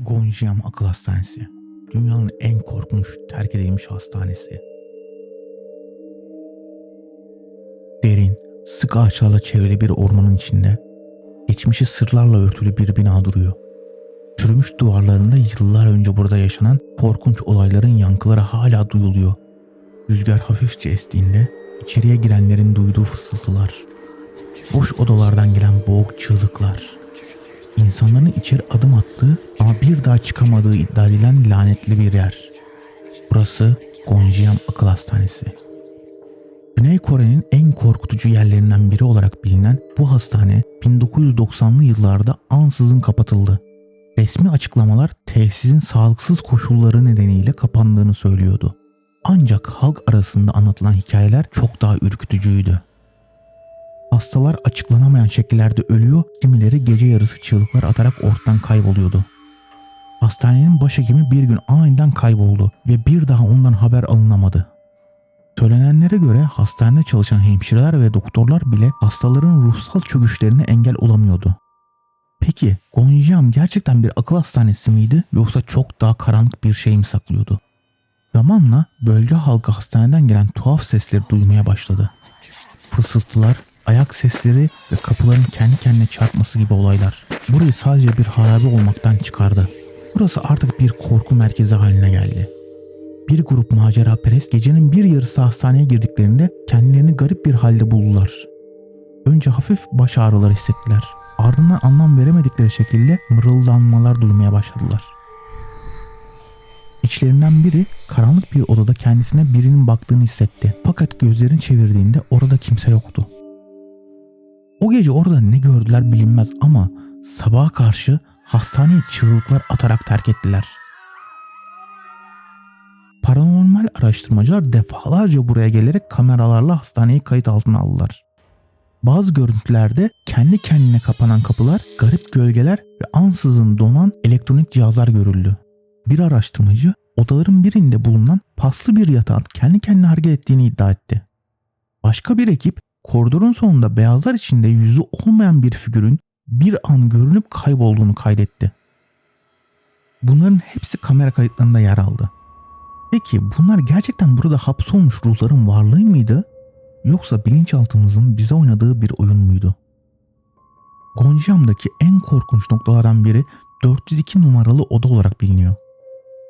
Gonjiam Akıl Hastanesi. Dünyanın en korkunç terk edilmiş hastanesi. Derin, sık ağaçlarla çevrili bir ormanın içinde, geçmişi sırlarla örtülü bir bina duruyor. Çürümüş duvarlarında yıllar önce burada yaşanan korkunç olayların yankıları hala duyuluyor. Rüzgar hafifçe estiğinde içeriye girenlerin duyduğu fısıltılar, boş odalardan gelen boğuk çığlıklar, İnsanların içeri adım attığı ama bir daha çıkamadığı iddia edilen lanetli bir yer. Burası Gonjiam Akıl Hastanesi. Güney Kore'nin en korkutucu yerlerinden biri olarak bilinen bu hastane 1990'lı yıllarda ansızın kapatıldı. Resmi açıklamalar tesisin sağlıksız koşulları nedeniyle kapandığını söylüyordu. Ancak halk arasında anlatılan hikayeler çok daha ürkütücüydü. Hastalar açıklanamayan şekillerde ölüyor, kimileri gece yarısı çığlıklar atarak ortadan kayboluyordu. Hastanenin başhekimi bir gün aniden kayboldu ve bir daha ondan haber alınamadı. Söylenenlere göre hastanede çalışan hemşireler ve doktorlar bile hastaların ruhsal çöküşlerine engel olamıyordu. Peki Gonjiam gerçekten bir akıl hastanesi miydi yoksa çok daha karanlık bir şey mi saklıyordu? Zamanla bölge halkı hastaneden gelen tuhaf sesleri duymaya başladı. Fısıltılar, ayak sesleri ve kapıların kendi kendine çarpması gibi olaylar burayı sadece bir harabe olmaktan çıkardı. Burası artık bir korku merkezi haline geldi. Bir grup maceraperest gecenin bir yarısı hastaneye girdiklerinde kendilerini garip bir halde buldular. Önce hafif baş ağrıları hissettiler. Ardından anlam veremedikleri şekilde mırıldanmalar duymaya başladılar. İçlerinden biri karanlık bir odada kendisine birinin baktığını hissetti. Fakat gözlerini çevirdiğinde orada kimse yoktu. O gece orada ne gördüler bilinmez ama sabaha karşı hastaneyi çığlıklar atarak terk ettiler. Paranormal araştırmacılar defalarca buraya gelerek kameralarla hastaneyi kayıt altına aldılar. Bazı görüntülerde kendi kendine kapanan kapılar, garip gölgeler ve ansızın donan elektronik cihazlar görüldü. Bir araştırmacı odaların birinde bulunan paslı bir yatağın kendi kendine hareket ettiğini iddia etti. Başka bir ekip koridorun sonunda beyazlar içinde yüzü olmayan bir figürün bir an görünüp kaybolduğunu kaydetti. Bunların hepsi kamera kayıtlarında yer aldı. Peki bunlar gerçekten burada hapsolmuş ruhların varlığı mıydı? Yoksa bilinçaltımızın bize oynadığı bir oyun muydu? Gonjiam'daki en korkunç noktalardan biri 402 numaralı oda olarak biliniyor.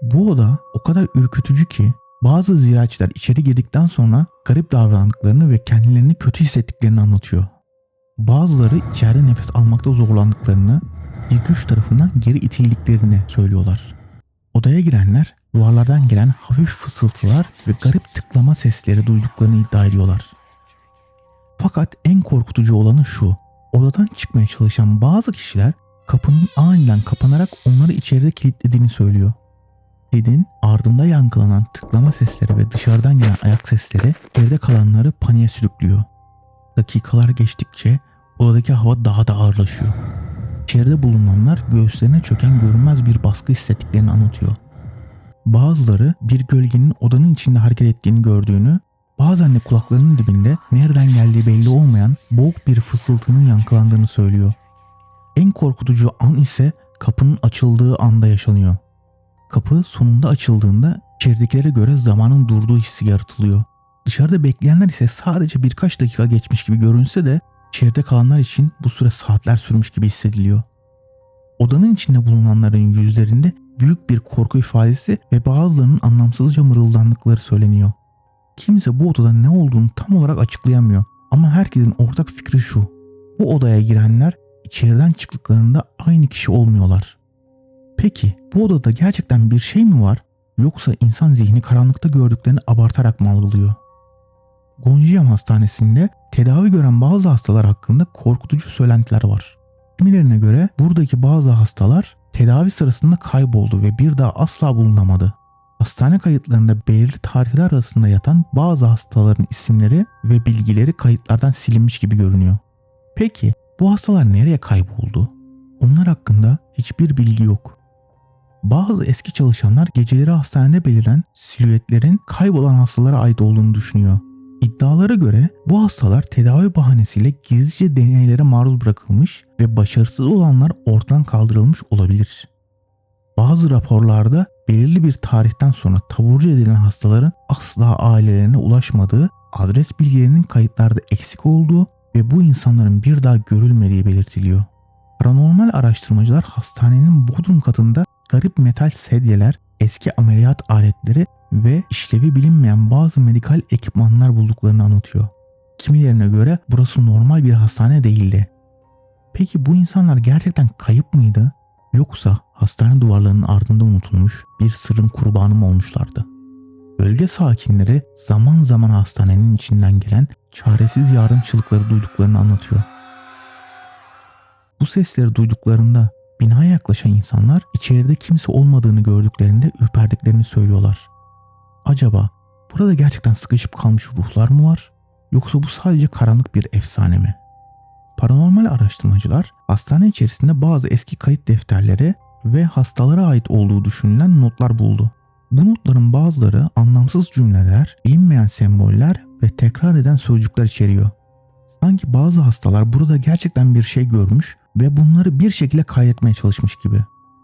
Bu oda o kadar ürkütücü ki bazı ziyaretçiler içeri girdikten sonra garip davrandıklarını ve kendilerini kötü hissettiklerini anlatıyor. Bazıları içeride nefes almakta zorlandıklarını, bir güç tarafından geri itildiklerini söylüyorlar. Odaya girenler duvarlardan gelen hafif fısıltılar ve garip tıklama sesleri duyduklarını iddia ediyorlar. Fakat en korkutucu olanı şu: odadan çıkmaya çalışan bazı kişiler kapının aniden kapanarak onları içeride kilitlediğini söylüyor. Kilidin ardında yankılanan tıklama sesleri ve dışarıdan gelen ayak sesleri evde kalanları paniğe sürüklüyor. Dakikalar geçtikçe odadaki hava daha da ağırlaşıyor. İçeride bulunanlar göğüslerine çöken görünmez bir baskı hissettiklerini anlatıyor. Bazıları bir gölgenin odanın içinde hareket ettiğini gördüğünü, bazen de kulaklarının dibinde nereden geldiği belli olmayan boğuk bir fısıltının yankılandığını söylüyor. En korkutucu an ise kapının açıldığı anda yaşanıyor. Kapı sonunda açıldığında içeridekilere göre zamanın durduğu hissi yaratılıyor. Dışarıda bekleyenler ise sadece birkaç dakika geçmiş gibi görünse de içeride kalanlar için bu süre saatler sürmüş gibi hissediliyor. Odanın içinde bulunanların yüzlerinde büyük bir korku ifadesi ve bazılarının anlamsızca mırıldandıkları söyleniyor. Kimse bu odada ne olduğunu tam olarak açıklayamıyor ama herkesin ortak fikri şu: bu odaya girenler içeriden çıktıklarında aynı kişi olmuyorlar. Peki bu odada gerçekten bir şey mi var yoksa insan zihni karanlıkta gördüklerini abartarak mı algılıyor? Gonjiam Hastanesi'nde tedavi gören bazı hastalar hakkında korkutucu söylentiler var. Kimilerine göre buradaki bazı hastalar tedavi sırasında kayboldu ve bir daha asla bulunamadı. Hastane kayıtlarında belirli tarihler arasında yatan bazı hastaların isimleri ve bilgileri kayıtlardan silinmiş gibi görünüyor. Peki bu hastalar nereye kayboldu? Onlar hakkında hiçbir bilgi yok. Bazı eski çalışanlar geceleri hastanede beliren silüetlerin kaybolan hastalara ait olduğunu düşünüyor. İddialara göre bu hastalar tedavi bahanesiyle gizlice deneylere maruz bırakılmış ve başarısız olanlar ortadan kaldırılmış olabilir. Bazı raporlarda belirli bir tarihten sonra taburcu edilen hastaların asla ailelerine ulaşmadığı, adres bilgilerinin kayıtlarda eksik olduğu ve bu insanların bir daha görülmediği belirtiliyor. Paranormal araştırmacılar hastanenin bodrum katında garip metal sedyeler, eski ameliyat aletleri ve işlevi bilinmeyen bazı medikal ekipmanlar bulduklarını anlatıyor. Kimilerine göre burası normal bir hastane değildi. Peki bu insanlar gerçekten kayıp mıydı? Yoksa hastane duvarlarının ardında unutulmuş bir sırrın kurbanı mı olmuşlardı? Bölge sakinleri zaman zaman hastanenin içinden gelen çaresiz yardım çığlıkları duyduklarını anlatıyor. Bu sesleri duyduklarında binaya yaklaşan insanlar içeride kimse olmadığını gördüklerinde ürperdiklerini söylüyorlar. Acaba burada gerçekten sıkışıp kalmış ruhlar mı var? Yoksa bu sadece karanlık bir efsane mi? Paranormal araştırmacılar hastane içerisinde bazı eski kayıt defterleri ve hastalara ait olduğu düşünülen notlar buldu. Bu notların bazıları anlamsız cümleler, bilinmeyen semboller ve tekrar eden sözcükler içeriyor. Sanki bazı hastalar burada gerçekten bir şey görmüş ve bunları bir şekilde kaydetmeye çalışmış gibi.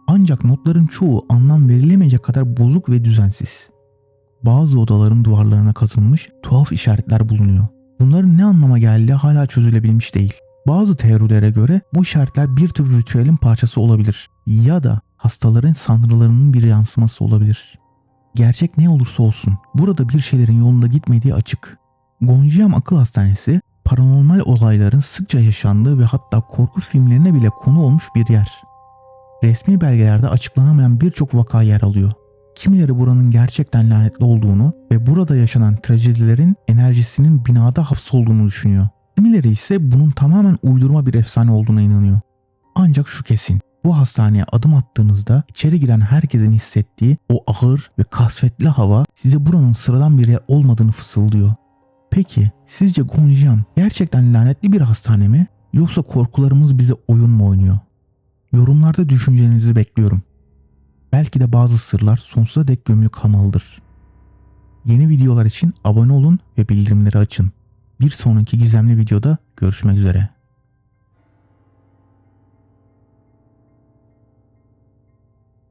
Ancak notların çoğu anlam verilemeyecek kadar bozuk ve düzensiz. Bazı odaların duvarlarına kazınmış tuhaf işaretler bulunuyor. Bunların ne anlama geldiği hala çözülebilmiş değil. Bazı teorilere göre bu işaretler bir tür ritüelin parçası olabilir ya da hastaların sanrılarının bir yansıması olabilir. Gerçek ne olursa olsun burada bir şeylerin yolunda gitmediği açık. Gonjiam Akıl Hastanesi paranormal olayların sıkça yaşandığı ve hatta korku filmlerine bile konu olmuş bir yer. Resmi belgelerde açıklanamayan birçok vaka yer alıyor. Kimileri buranın gerçekten lanetli olduğunu ve burada yaşanan trajedilerin enerjisinin binada hapsolduğunu düşünüyor. Kimileri ise bunun tamamen uydurma bir efsane olduğuna inanıyor. Ancak şu kesin, bu hastaneye adım attığınızda içeri giren herkesin hissettiği o ağır ve kasvetli hava size buranın sıradan bir yer olmadığını fısıldıyor. Peki sizce Gonjiam gerçekten lanetli bir hastane mi, yoksa korkularımız bize oyun mu oynuyor? Yorumlarda düşüncelerinizi bekliyorum. Belki de bazı sırlar sonsuza dek gömülü kalmalıdır. Yeni videolar için abone olun ve bildirimleri açın. Bir sonraki gizemli videoda görüşmek üzere.